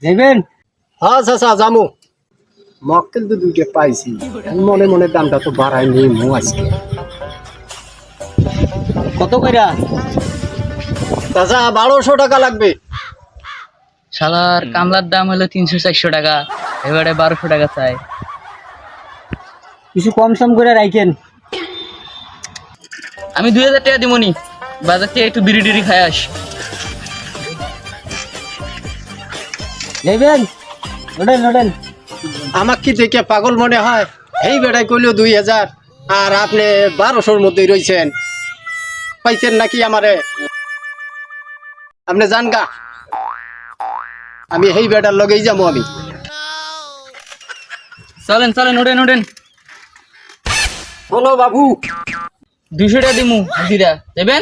যাইবেন? হ্যাঁ চাচা যামু মক্কেল তো দুইটা পাইছি মনে মনে দামটা তো বাড়াই নি মু আজকে কত কইরা? চাচা 1200 টাকা লাগবে শালার কামলার দাম হলো 300-400 টাকা, এবারে 1200 টাকা চাই। কিছু কম সম করে রাখেন। আমি 2000 টাকা দিমনি, বাজার থেকে একটু বিড়ি টিড়ি খাই আস। যাইবেন? ওঠেন ওঠেন। আমার কি দেখে পাগল মনে হয়? এই বেড়াই কইলো 2000 আর আপনি 1200-র মধ্যেই রইছেন পাইছেন নাকি আমারে? আপনি জান গা আমি এই বেড়ার লগেই যাবো আমি চলেন চলেন, ওঠেন ওঠেন। বলো বাবু 200 টাকা দিমু হাজিরা, দেবেন?